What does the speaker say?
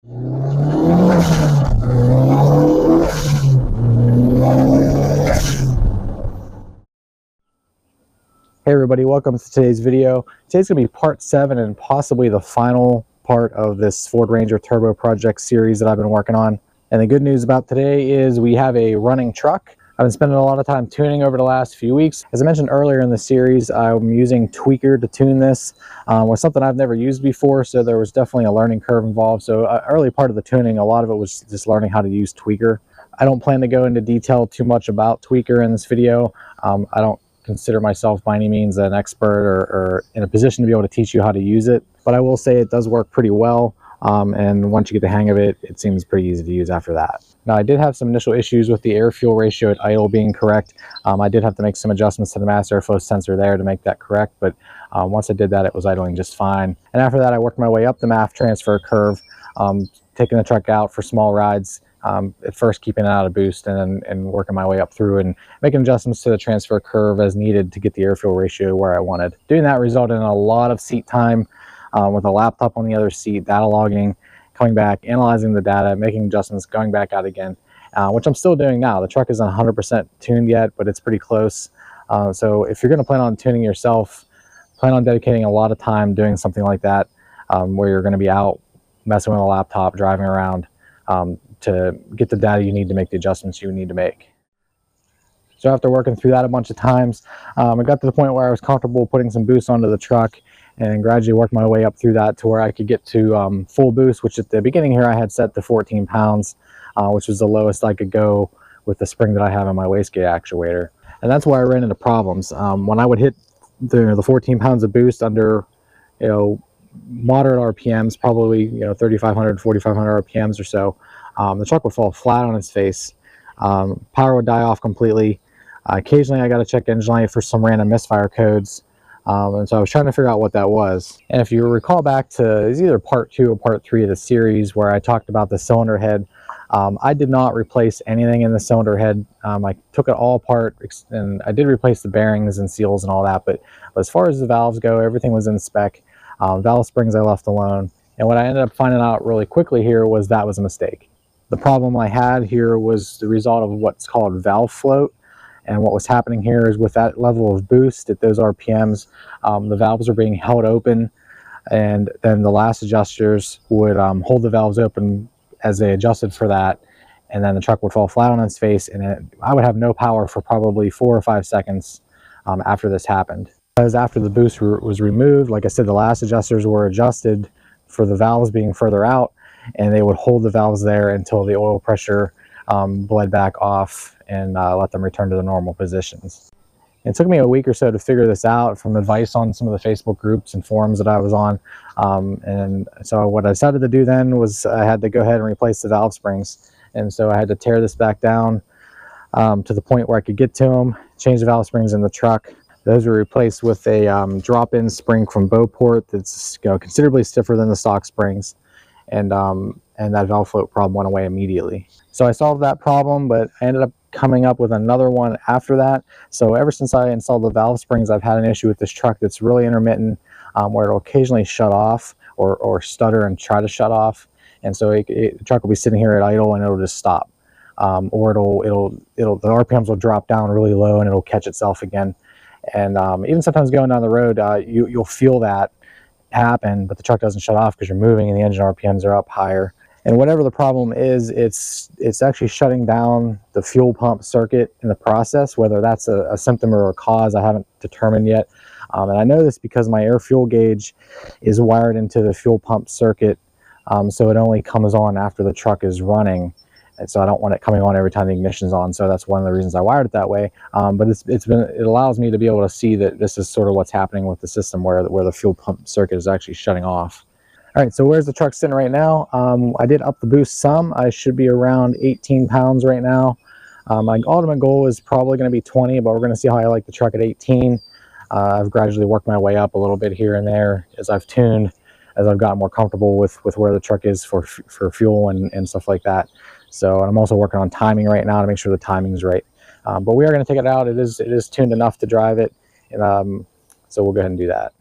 Hey everybody, welcome to today's video. Today's going to be part 7 and possibly the final part of this Ford Ranger Turbo Project series that I've been working on. And the good news about today is we have a running truck. I've been spending a lot of time tuning over the last few weeks. As I mentioned earlier in the series, I'm using Tweaker to tune this. Was something I've never used before, so there was definitely a learning curve involved. So early part of the tuning, a lot of it was just learning how to use Tweaker. I don't plan to go into detail too much about Tweaker in this video. I don't consider myself by any means an expert or in a position to be able to teach you how to use it, but I will say it does work pretty well, and once you get the hang of it, it seems pretty easy to use after that. Now, I did have some initial issues with the air-fuel ratio at idle being correct. I did have to make some adjustments to the mass airflow sensor there to make that correct, but once I did that, it was idling just fine. And after that, I worked my way up the MAF transfer curve, taking the truck out for small rides, at first keeping it out of boost and working my way up through and making adjustments to the transfer curve as needed to get the air-fuel ratio where I wanted. Doing that resulted in a lot of seat time with a laptop on the other seat, data logging, coming back, analyzing the data, making adjustments, going back out again, which I'm still doing now. The truck isn't 100% tuned yet, but it's pretty close. So if you're going to plan on tuning yourself, plan on dedicating a lot of time doing something like that, where you're going to be out messing with a laptop, driving around, to get the data you need to make the adjustments you need to make. So after working through that a bunch of times, I got to the point where I was comfortable putting some boost onto the truck and gradually worked my way up through that to where I could get to full boost, which at the beginning here I had set to 14 pounds, which was the lowest I could go with the spring that I have in my wastegate actuator. And that's where I ran into problems. When I would hit the 14 pounds of boost under, moderate RPMs, probably 3,500, 4,500 RPMs or so, the truck would fall flat on its face. Power would die off completely. Occasionally I got to check engine light for some random misfire codes, and so I was trying to figure out what that was. And if you recall back to, it was either part 2 or part 3 of the series where I talked about the cylinder head, I did not replace anything in the cylinder head. I took it all apart, and I did replace the bearings and seals and all that, but as far as the valves go, everything was in spec. Valve springs I left alone, and what I ended up finding out really quickly here was that was a mistake. The problem I had here was the result of what's called valve float, and what was happening here is with that level of boost at those RPMs, the valves are being held open, and then the last adjusters would hold the valves open as they adjusted for that, and then the truck would fall flat on its face, and I would have no power for probably 4 or 5 seconds after this happened. Because after the boost was removed, like I said, the last adjusters were adjusted for the valves being further out, and they would hold the valves there until the oil pressure bled back off and let them return to the normal positions. It took me a week or so to figure this out from advice on some of the Facebook groups and forums that I was on. And so what I decided to do then was I had to go ahead and replace the valve springs. And so I had to tear this back down to the point where I could get to them, change the valve springs in the truck. Those were replaced with a drop-in spring from Beauport that's considerably stiffer than the stock springs. And that valve float problem went away immediately. So I solved that problem, but I ended up coming up with another one after that. So ever since I installed the valve springs, I've had an issue with this truck that's really intermittent, where it'll occasionally shut off or stutter and try to shut off. And so the truck will be sitting here at idle and it'll just stop, or the RPMs will drop down really low and it'll catch itself again. And even sometimes going down the road, you'll feel that happen, but the truck doesn't shut off because you're moving and the engine RPMs are up higher. And whatever the problem is, it's actually shutting down the fuel pump circuit in the process. Whether that's a symptom or a cause, I haven't determined yet. And I know this because my air fuel gauge is wired into the fuel pump circuit, so it only comes on after the truck is running. And so I don't want it coming on every time the ignition's on. So that's one of the reasons I wired it that way. But it allows me to be able to see that this is sort of what's happening with the system where the fuel pump circuit is actually shutting off. All right, so where's the truck sitting right now? I did up the boost some. I should be around 18 pounds right now. My ultimate goal is probably going to be 20, but we're going to see how I like the truck at 18. I've gradually worked my way up a little bit here and there as I've tuned, as I've gotten more comfortable with where the truck is for fuel and stuff like that. So, and I'm also working on timing right now to make sure the timing's right. But we are going to take it out. It is tuned enough to drive it, and so we'll go ahead and do that.